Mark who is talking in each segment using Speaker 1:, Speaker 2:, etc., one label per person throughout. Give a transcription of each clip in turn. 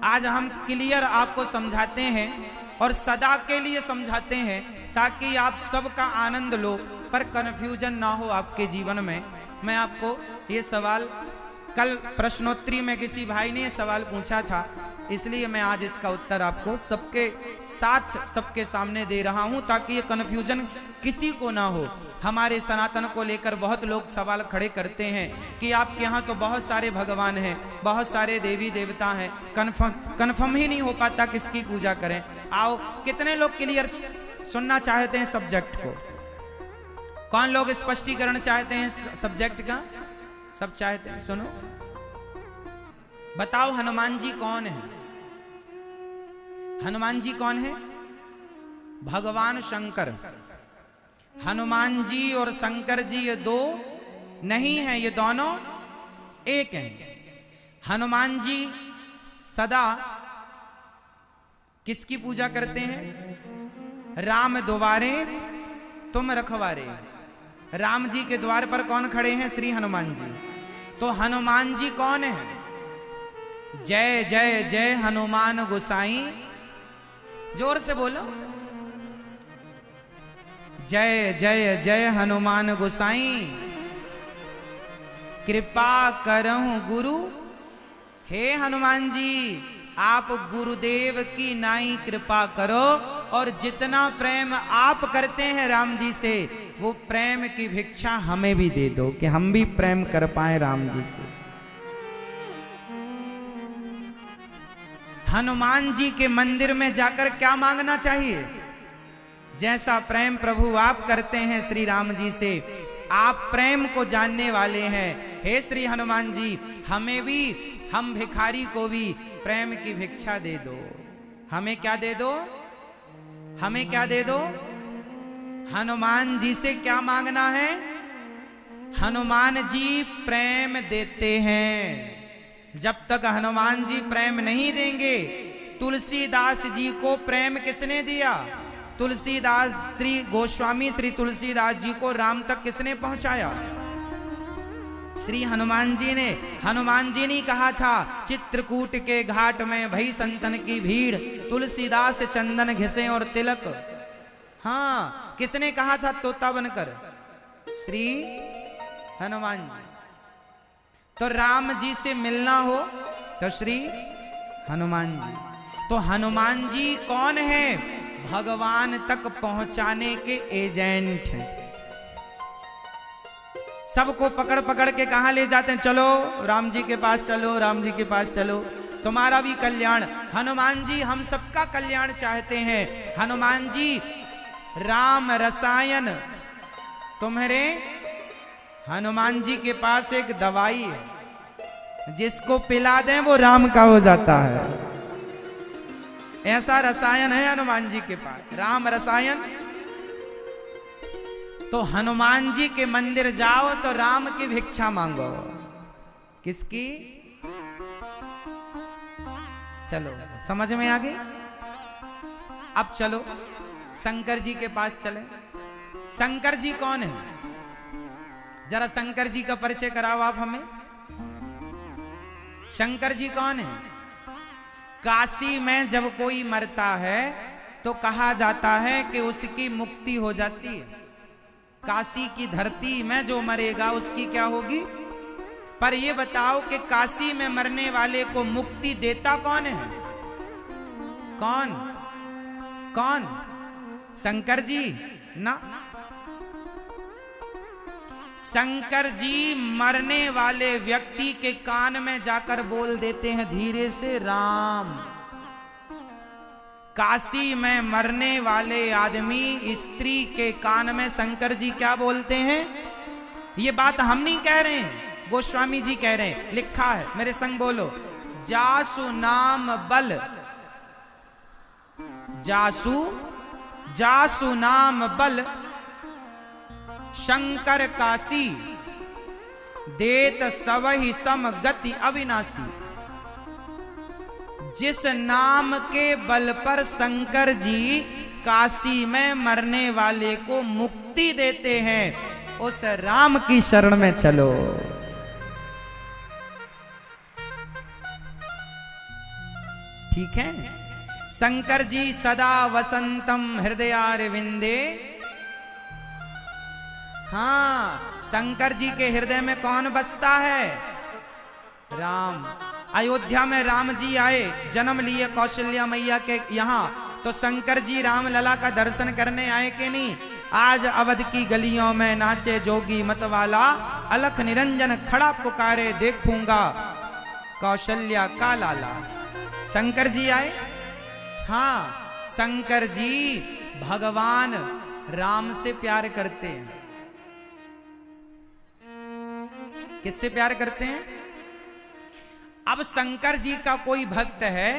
Speaker 1: आज हम क्लियर आपको समझाते हैं और सदा के लिए समझाते हैं ताकि आप सबका आनंद लो, पर कन्फ्यूजन ना हो आपके जीवन में। मैं आपको ये सवाल कल प्रश्नोत्तरी में किसी भाई ने ये सवाल पूछा था, इसलिए मैं आज इसका उत्तर आपको सबके साथ सबके सामने दे रहा हूं ताकि ये कन्फ्यूजन किसी को ना हो। हमारे सनातन को लेकर बहुत लोग सवाल खड़े करते हैं कि आपके यहाँ तो बहुत सारे भगवान हैं, बहुत सारे देवी देवता हैं, कन्फर्म ही नहीं हो पाता किसकी पूजा करें। आओ, कितने लोग क्लियर सुनना चाहते हैं सब्जेक्ट को? कौन लोग स्पष्टीकरण चाहते हैं सब्जेक्ट का? सब चाहते हैं, सुनो। बताओ हनुमान जी कौन है? हनुमान जी कौन है? भगवान शंकर। हनुमान जी और शंकर जी ये दो नहीं हैं, ये दोनों एक हैं। हनुमान जी सदा किसकी पूजा करते हैं? राम द्वारे तुम रखवारे। राम जी के द्वार पर कौन खड़े हैं? श्री हनुमान जी। तो हनुमान जी कौन है? जय जय जय हनुमान गोसाई। जोर से बोलो, जय जय जय हनुमान गोसाई। कृपा करहु गुरु। हे हनुमान जी, आप गुरुदेव की नाई कृपा करो और जितना प्रेम आप करते हैं राम जी से, वो प्रेम की भिक्षा हमें भी दे दो कि हम भी प्रेम कर पाए राम जी से। हनुमान जी के मंदिर में जाकर क्या मांगना चाहिए? जैसा प्रेम प्रभु आप करते हैं श्री राम जी से, आप प्रेम को जानने वाले हैं। हे श्री हनुमान जी, हमें भी, हम भिखारी को भी प्रेम की भिक्षा दे दो। हमें क्या दे दो? हमें क्या दे दो? हनुमान जी से क्या मांगना है? हनुमान जी प्रेम देते हैं। जब तक हनुमान जी प्रेम नहीं देंगे, तुलसीदास जी को प्रेम किसने दिया? तुलसीदास, श्री गोस्वामी श्री तुलसीदास जी को राम तक किसने पहुंचाया? श्री हनुमान जी ने। हनुमान जी ने कहा था, चित्रकूट के घाट में भई संतन की भीड़, तुलसीदास चंदन घिसे और तिलक। हाँ, किसने कहा था तोता बनकर? श्री हनुमान जी। तो राम जी से मिलना हो तो श्री हनुमान जी। तो हनुमान जी कौन है? भगवान तक पहुंचाने के एजेंट हैं। सबको पकड़ पकड़ के कहां ले जाते हैं? चलो राम जी के पास चलो, राम जी के पास चलो, तुम्हारा भी कल्याण। हनुमान जी हम सबका कल्याण चाहते हैं। हनुमान जी राम रसायन। तुम्हारे हनुमान जी के पास एक दवाई है, जिसको पिला दें वो राम का हो जाता है। ऐसा रसायन है हनुमान जी के पास, राम रसायन। तो हनुमान जी के मंदिर जाओ तो राम की भिक्षा मांगो। किसकी? चलो समझ में आ गई? अब चलो शंकर जी के पास चले। शंकर जी कौन है? जरा शंकर जी का परिचय कराओ आप हमें। शंकर जी कौन है? काशी में जब कोई मरता है तो कहा जाता है कि उसकी मुक्ति हो जाती है। काशी की धरती में जो मरेगा उसकी क्या होगी? पर ये बताओ कि काशी में मरने वाले को मुक्ति देता कौन है? कौन? कौन? शंकर जी ना। शंकर जी मरने वाले व्यक्ति के कान में जाकर बोल देते हैं धीरे से, राम। काशी में मरने वाले आदमी, स्त्री के कान में शंकर जी क्या बोलते हैं? ये बात हम नहीं कह रहे हैं, गोस्वामी जी कह रहे हैं, लिखा है, मेरे संग बोलो। जासु नाम बल, जासु जासु नाम बल शंकर काशी, देत सवहि सम गति अविनाशी। जिस नाम के बल पर शंकर जी काशी में मरने वाले को मुक्ति देते हैं, उस राम की शरण में चलो। ठीक है। शंकर जी सदा वसंतम हृदयारविंदे। हाँ, शंकर जी के हृदय में कौन बसता है? राम। अयोध्या में राम जी आए, जन्म लिए कौशल्या मैया के यहाँ, तो शंकर जी रामलला का दर्शन करने आए कि नहीं? आज अवध की गलियों में नाचे जोगी मतवाला, अलख निरंजन खड़ा पुकारे देखूंगा कौशल्या का लाला। शंकर जी आए। हाँ, शंकर जी भगवान राम से प्यार करते हैं। किससे प्यार करते हैं? अब शंकर जी का कोई भक्त है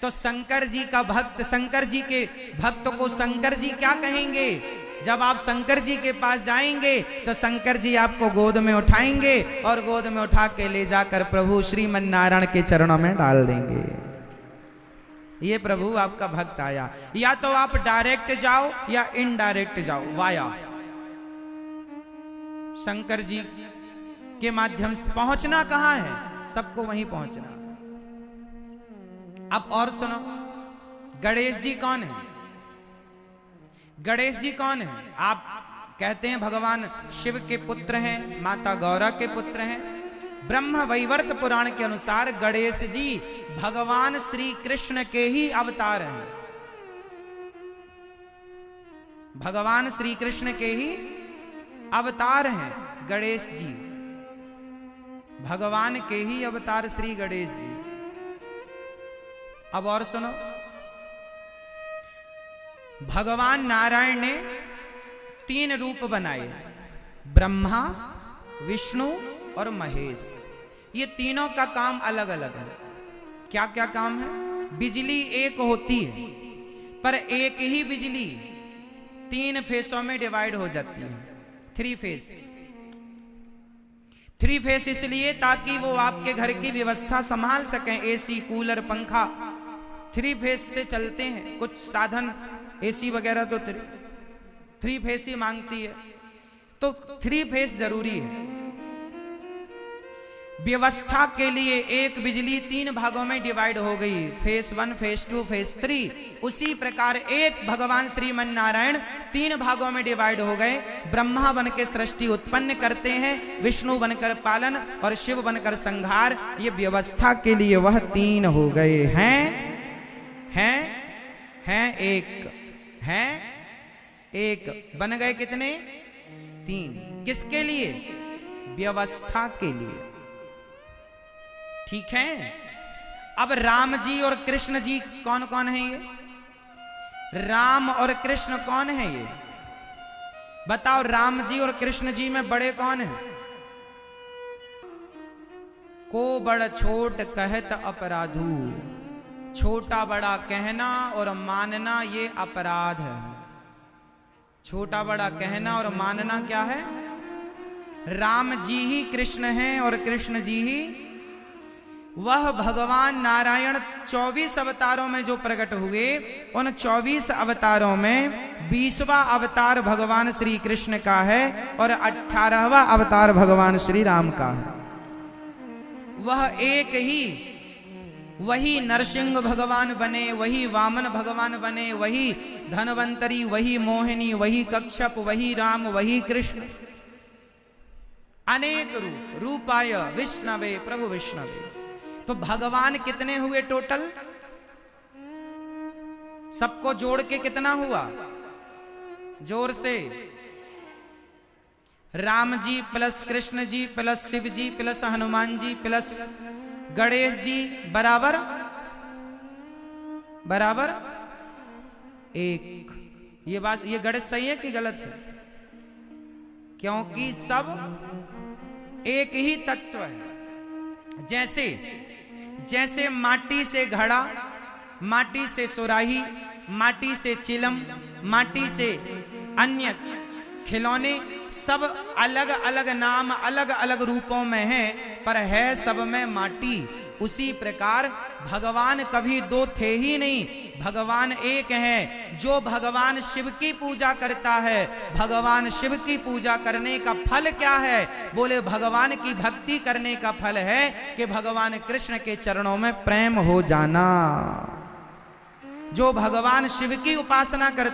Speaker 1: तो शंकर जी का भक्त, शंकर जी के भक्त को शंकर जी क्या कहेंगे? जब आप शंकर जी के पास जाएंगे तो शंकर जी आपको गोद में उठाएंगे और गोद में उठा के ले जाकर प्रभु श्रीमन नारायण के चरणों में डाल देंगे। ये प्रभु आपका भक्त आया। या तो आप डायरेक्ट जाओ या इनडायरेक्ट जाओ, वाया शंकर जी के माध्यम से। पहुंचना कहां है? सबको वहीं पहुंचना। अब और सुनो, गणेश जी कौन है? गणेश जी कौन है? आप कहते हैं भगवान शिव के पुत्र हैं, माता गौरा के पुत्र हैं। ब्रह्म वैवर्त पुराण के अनुसार गणेश जी भगवान श्री कृष्ण के ही अवतार हैं। भगवान श्री कृष्ण के ही अवतार हैं गणेश जी, भगवान के ही अवतार श्री गणेश जी। अब और सुनो, भगवान नारायण ने 3 रूप बनाए, ब्रह्मा, विष्णु और महेश। ये तीनों का काम अलग अलग है। क्या क्या काम है? बिजली एक होती है, पर एक ही बिजली 3 फेसों में डिवाइड हो जाती है, 3 फेस। 3 फेस इसलिए ताकि वो आपके घर की व्यवस्था संभाल सकें। एसी, कूलर, पंखा 3 फेस से चलते हैं। कुछ साधन एसी वगैरह तो 3 फेस ही मांगती है, तो 3 फेस जरूरी है। व्यवस्था के लिए एक बिजली 3 भागों में डिवाइड हो गई, फेस 1, फेस 2, फेस 3। उसी प्रकार एक भगवान श्रीमन नारायण 3 भागों में डिवाइड हो गए। ब्रह्मा बन के सृष्टि उत्पन्न करते हैं, विष्णु बनकर पालन और शिव बनकर संहार। ये व्यवस्था के लिए वह 3 हो गए हैं एक बन गए कितने? 3। किसके लिए? व्यवस्था के लिए। ठीक है। अब राम जी और कृष्ण जी कौन कौन है? ये राम और कृष्ण कौन है? ये बताओ, राम जी और कृष्ण जी में बड़े कौन हैं? को बड़ छोट कहत अपराधू। छोटा बड़ा कहना और मानना ये अपराध है। छोटा बड़ा कहना और मानना क्या है? राम जी ही कृष्ण हैं और कृष्ण जी ही वह भगवान नारायण 24 अवतारों में जो प्रकट हुए, उन 24 अवतारों में 20वां अवतार भगवान श्री कृष्ण का है और 18वां अवतार भगवान श्री राम का है। वह एक ही, वही नरसिंह भगवान बने, वही वामन भगवान बने, वही धनवंतरी, वही मोहिनी, वही कच्छप, वही राम, वही कृष्ण। अनेक रूप, रूपाय विष्णवे प्रभु विष्णवे। तो भगवान कितने हुए टोटल? सबको जोड़ के कितना हुआ? जोर से। राम जी प्लस कृष्ण जी प्लस शिव जी प्लस हनुमान जी प्लस गणेश जी बराबर 1। ये बात, ये गणित सही है कि गलत है? क्योंकि सब एक ही तत्व है। जैसे माटी से घड़ा, माटी से सुराही, माटी से चिलम, माटी से अन्य खिलौने, सब अलग अलग नाम, अलग अलग रूपों में है, पर है सब में माटी। उसी प्रकार भगवान कभी दो थे ही नहीं, भगवान एक है। जो भगवान शिव की पूजा करता है, भगवान शिव की पूजा करने का फल क्या है? बोले भगवान की भक्ति करने का फल है कि भगवान कृष्ण के चरणों में प्रेम हो जाना। जो भगवान शिव की उपासना करता